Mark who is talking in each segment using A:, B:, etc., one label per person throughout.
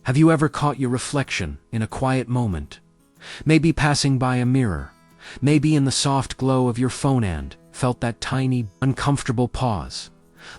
A: Have you ever caught your reflection in a quiet moment? Maybe passing by a mirror, maybe in the soft glow of your phone, and felt that tiny, uncomfortable pause,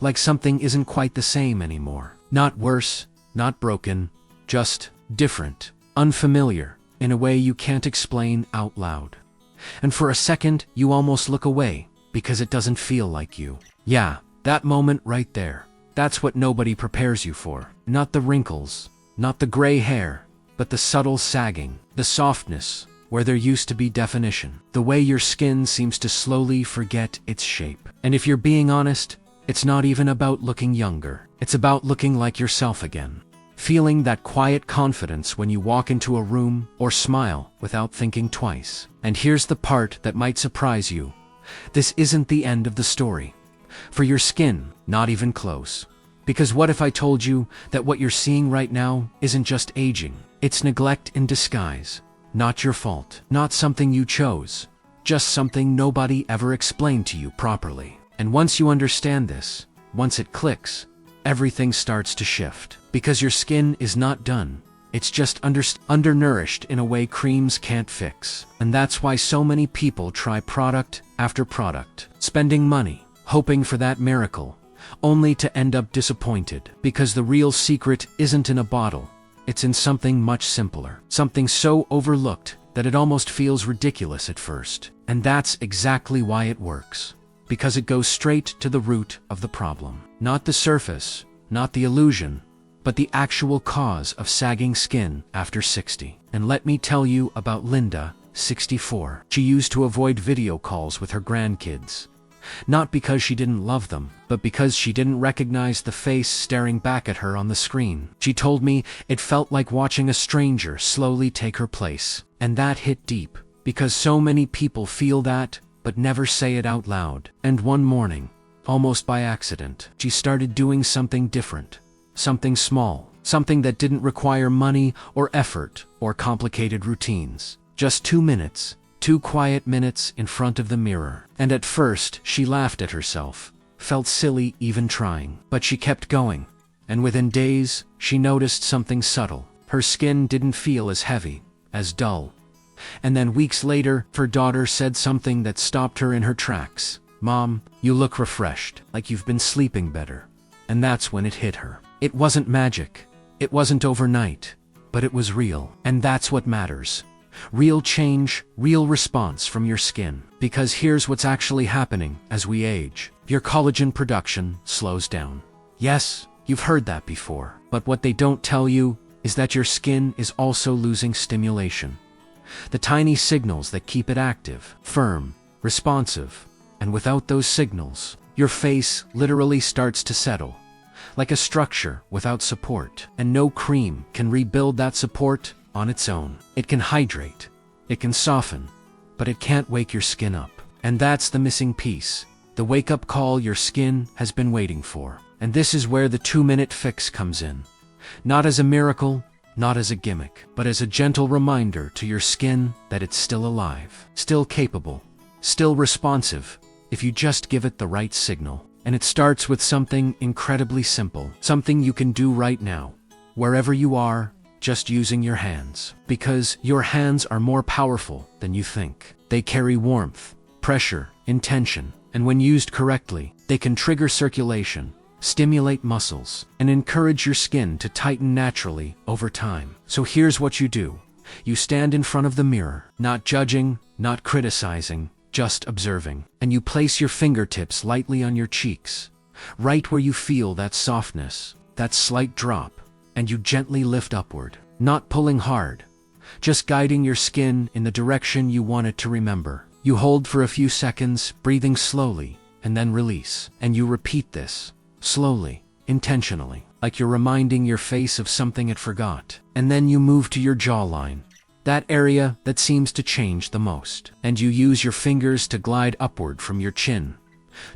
A: like something isn't quite the same anymore. Not worse, not broken, just different, unfamiliar, in a way you can't explain out loud. And for a second, you almost look away, because it doesn't feel like you. Yeah, that moment right there. That's what nobody prepares you for. Not the wrinkles, not the gray hair, but the subtle sagging, the softness, where there used to be definition. The way your skin seems to slowly forget its shape. And if you're being honest, it's not even about looking younger. It's about looking like yourself again. Feeling that quiet confidence when you walk into a room or smile without thinking twice. And here's the part that might surprise you. This isn't the end of the story. For your skin, not even close. Because what if I told you that what you're seeing right now isn't just aging? It's neglect in disguise. Not your fault. Not something you chose. Just something nobody ever explained to you properly. And once you understand this, once it clicks, everything starts to shift. Because your skin is not done. It's just undernourished in a way creams can't fix. And that's why so many people try product after product, spending money, hoping for that miracle, only to end up disappointed. Because the real secret isn't in a bottle. It's in something much simpler. Something so overlooked that it almost feels ridiculous at first. And that's exactly why it works. Because it goes straight to the root of the problem. Not the surface, not the illusion, but the actual cause of sagging skin after 60. And let me tell you about Linda, 64. She used to avoid video calls with her grandkids. Not because she didn't love them, but because she didn't recognize the face staring back at her on the screen. She told me it felt like watching a stranger slowly take her place. And that hit deep, because so many people feel that, but never say it out loud. And one morning, almost by accident, she started doing something different. Something small. Something that didn't require money or effort or complicated routines. Just 2 minutes. 2 quiet minutes in front of the mirror. And at first, she laughed at herself, felt silly even trying. But she kept going. And within days, she noticed something subtle. Her skin didn't feel as heavy, as dull. And then weeks later, her daughter said something that stopped her in her tracks. "Mom, you look refreshed, like you've been sleeping better." And that's when it hit her. It wasn't magic. It wasn't overnight. But it was real. And that's what matters. Real change, real response from your skin. Because here's what's actually happening as we age. Your collagen production slows down. Yes, you've heard that before. But what they don't tell you is that your skin is also losing stimulation. The tiny signals that keep it active, firm, responsive. And without those signals, your face literally starts to settle. Like a structure without support. And no cream can rebuild that support on its own. It can hydrate, it can soften, but it can't wake your skin up. And that's the missing piece, the wake-up call your skin has been waiting for. And this is where the 2-minute fix comes in. Not as a miracle, not as a gimmick, but as a gentle reminder to your skin that it's still alive, still capable, still responsive, if you just give it the right signal. And it starts with something incredibly simple, something you can do right now, wherever you are, just using your hands. Because your hands are more powerful than you think. They carry warmth, pressure, intention, and when used correctly, they can trigger circulation, stimulate muscles, and encourage your skin to tighten naturally over time. So here's what you do. You stand in front of the mirror, not judging, not criticizing, just observing. And you place your fingertips lightly on your cheeks, right where you feel that softness, that slight drop, and you gently lift upward, not pulling hard, just guiding your skin in the direction you want it to remember. You hold for a few seconds, breathing slowly, and then release. And you repeat this, slowly, intentionally, like you're reminding your face of something it forgot. And then you move to your jawline, that area that seems to change the most. And you use your fingers to glide upward from your chin,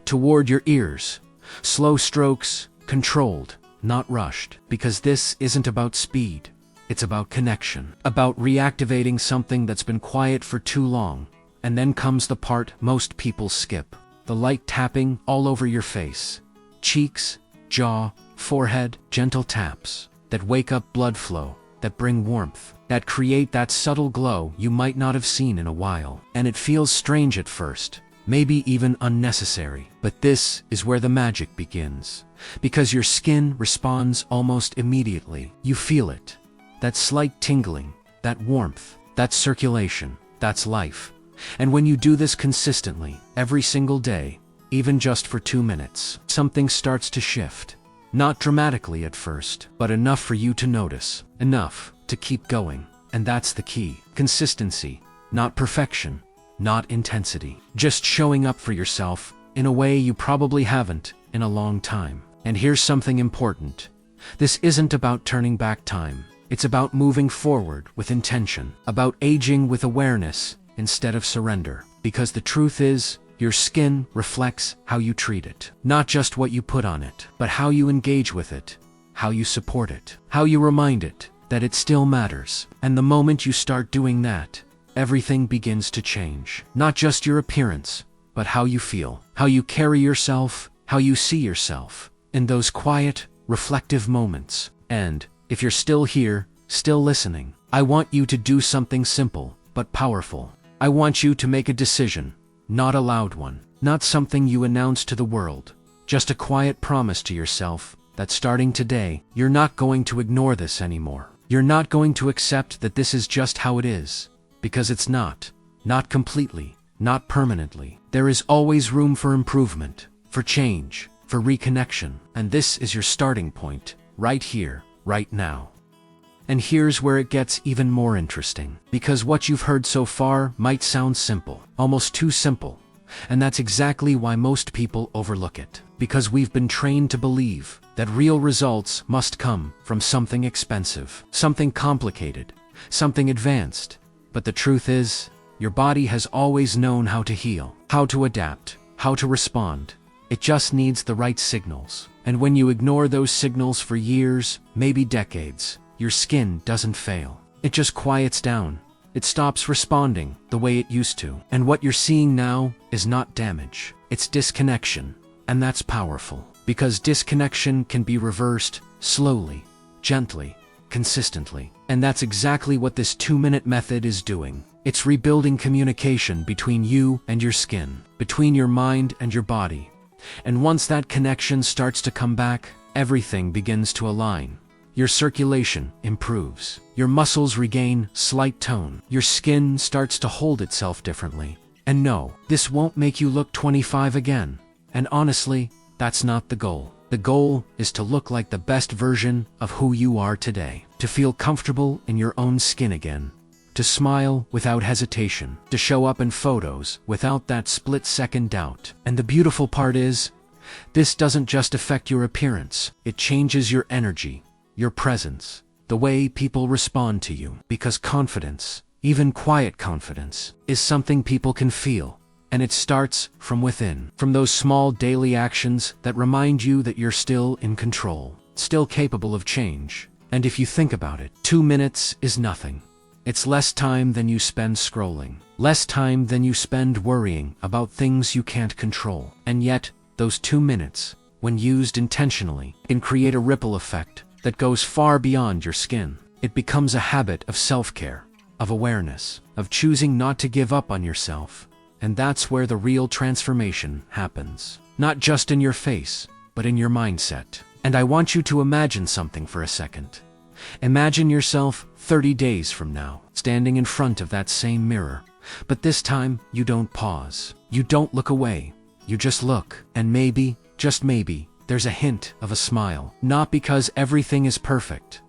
A: toward your ears. Slow strokes, controlled, not rushed. Because this isn't about speed. It's about connection. About reactivating something that's been quiet for too long. And then comes the part most people skip. The light tapping all over your face. Cheeks, jaw, forehead, gentle taps. that wake up blood flow, that bring warmth, that create that subtle glow you might not have seen in a while. And it feels strange at first, maybe even unnecessary. But this is where the magic begins. Because your skin responds almost immediately. You feel it. That slight tingling, that warmth, that circulation, that's life. And when you do this consistently, every single day, even just for 2 minutes, something starts to shift. Not dramatically at first, but enough for you to notice. Enough to keep going. And that's the key. Consistency, not perfection, not intensity. Just showing up for yourself in a way you probably haven't in a long time. And here's something important. This isn't about turning back time. It's about moving forward with intention, about aging with awareness instead of surrender. Because the truth is, your skin reflects how you treat it. Not just what you put on it, but how you engage with it, how you support it, how you remind it that it still matters. And the moment you start doing that, everything begins to change. Not just your appearance, but how you feel, how you carry yourself, how you see yourself in those quiet, reflective moments. And if you're still here, still listening, I want you to do something simple but powerful. I want you to make a decision, not a loud one, not something you announce to the world, just a quiet promise to yourself that starting today, you're not going to ignore this anymore. You're not going to accept that this is just how it is, because it's not completely, not permanently. There is always room for improvement, for change, for reconnection, and this is your starting point, right here, right now. And here's where it gets even more interesting, because what you've heard so far might sound simple, almost too simple, and that's exactly why most people overlook it. Because we've been trained to believe that real results must come from something expensive, something complicated, something advanced. But the truth is, your body has always known how to heal, how to adapt, how to respond. It just needs the right signals. And when you ignore those signals for years, maybe decades, your skin doesn't fail. It just quiets down. It stops responding the way it used to. And what you're seeing now is not damage. It's disconnection. And that's powerful. Because disconnection can be reversed slowly, gently, consistently. And that's exactly what this 2-minute method is doing. It's rebuilding communication between you and your skin, between your mind and your body. And once that connection starts to come back, everything begins to align. Your circulation improves. Your muscles regain slight tone. Your skin starts to hold itself differently. And no, this won't make you look 25 again. And honestly, that's not the goal. The goal is to look like the best version of who you are today. To feel comfortable in your own skin again. To smile without hesitation. To show up in photos without that split-second doubt. And the beautiful part is, this doesn't just affect your appearance. It changes your energy, your presence, the way people respond to you. Because confidence, even quiet confidence, is something people can feel. And it starts from within. From those small daily actions that remind you that you're still in control, still capable of change. And if you think about it, 2 minutes is nothing. It's less time than you spend scrolling, less time than you spend worrying about things you can't control. And yet, those 2 minutes, when used intentionally, can create a ripple effect that goes far beyond your skin. It becomes a habit of self-care, of awareness, of choosing not to give up on yourself. And that's where the real transformation happens. Not just in your face, but in your mindset. And I want you to imagine something for a second. Imagine yourself 30 days from now, standing in front of that same mirror. But this time, you don't pause. You don't look away. You just look. And maybe, just maybe, there's a hint of a smile. Not because everything is perfect,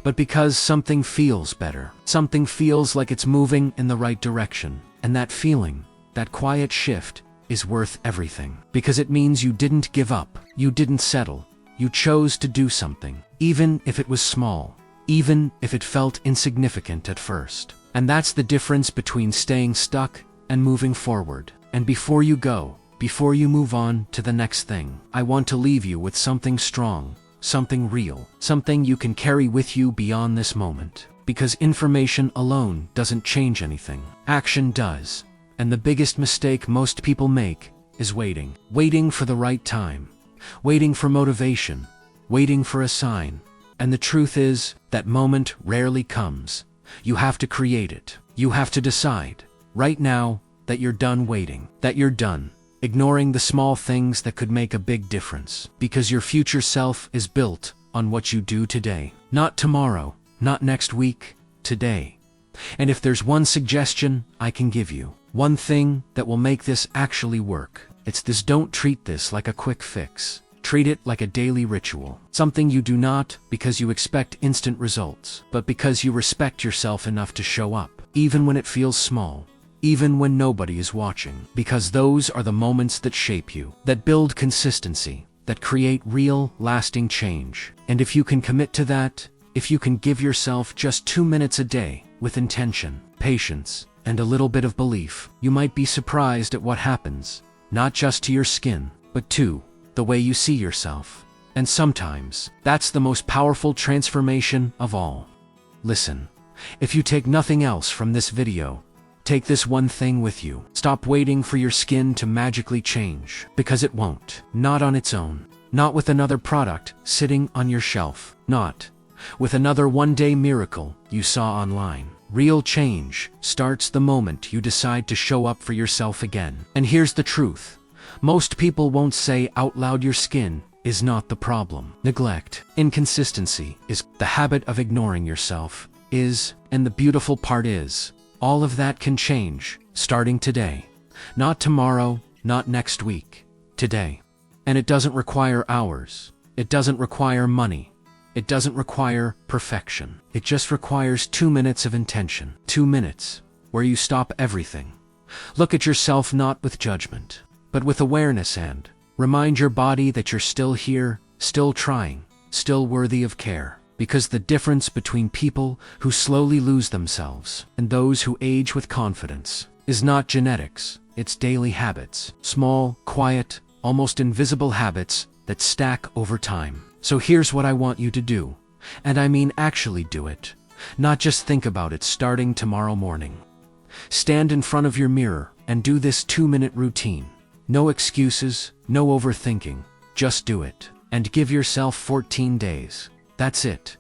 A: but because something feels better. Something feels like it's moving in the right direction. And that feeling, that quiet shift, is worth everything. Because it means you didn't give up. You didn't settle. You chose to do something, even if it was small, even if it felt insignificant at first. And that's the difference between staying stuck and moving forward. And before you go, before you move on to the next thing, I want to leave you with something strong, something real, something you can carry with you beyond this moment. Because information alone doesn't change anything. Action does. And the biggest mistake most people make is waiting. Waiting for the right time. Waiting for motivation. Waiting for a sign. And the truth is, that moment rarely comes. You have to create it. You have to decide, right now, that you're done waiting, that you're done ignoring the small things that could make a big difference. Because your future self is built on what you do today. Not tomorrow, not next week, today. And if there's one suggestion I can give you, one thing that will make this actually work, it's this: don't treat this like a quick fix. Treat it like a daily ritual. Something you do not because you expect instant results, but because you respect yourself enough to show up, even when it feels small, even when nobody is watching. Because those are the moments that shape you, that build consistency, that create real, lasting change. And if you can commit to that, if you can give yourself just 2 minutes a day, with intention, patience, and a little bit of belief, you might be surprised at what happens, not just to your skin, but to the way you see yourself. And sometimes, that's the most powerful transformation of all. Listen, if you take nothing else from this video, take this one thing with you. Stop waiting for your skin to magically change, because it won't. Not on its own. Not with another product sitting on your shelf. Not with another one-day miracle you saw online. Real change starts the moment you decide to show up for yourself again. And here's the truth. Most people won't say out loud your skin is not the problem. Neglect, inconsistency is, the habit of ignoring yourself is, and the beautiful part is, all of that can change, starting today. Not tomorrow, not next week, today. And it doesn't require hours. It doesn't require money. It doesn't require perfection. It just requires 2 minutes of intention. 2 minutes, where you stop everything. Look at yourself not with judgment, but with awareness, and remind your body that you're still here, still trying, still worthy of care. Because the difference between people who slowly lose themselves and those who age with confidence is not genetics, it's daily habits. Small, quiet, almost invisible habits that stack over time. So here's what I want you to do. And I mean actually do it. Not just think about it starting tomorrow morning. Stand in front of your mirror and do this 2-minute routine. No excuses, no overthinking. Just do it. And give yourself 14 days. That's it.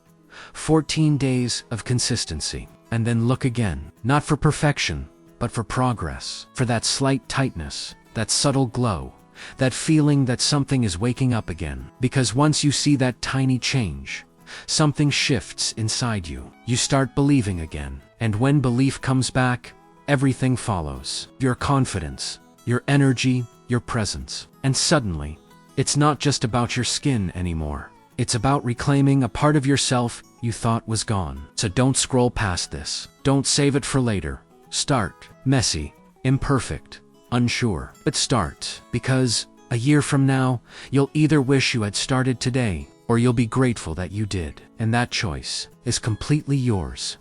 A: 14 days of consistency. And then look again. Not for perfection, but for progress. For that slight tightness, that subtle glow, that feeling that something is waking up again. Because once you see that tiny change, something shifts inside you. You start believing again. And when belief comes back, everything follows. Your confidence, your energy, your presence. And suddenly, it's not just about your skin anymore. It's about reclaiming a part of yourself you thought was gone. So don't scroll past this. Don't save it for later. Start. Messy, imperfect, unsure. But start. Because a year from now, you'll either wish you had started today, or you'll be grateful that you did. And that choice is completely yours.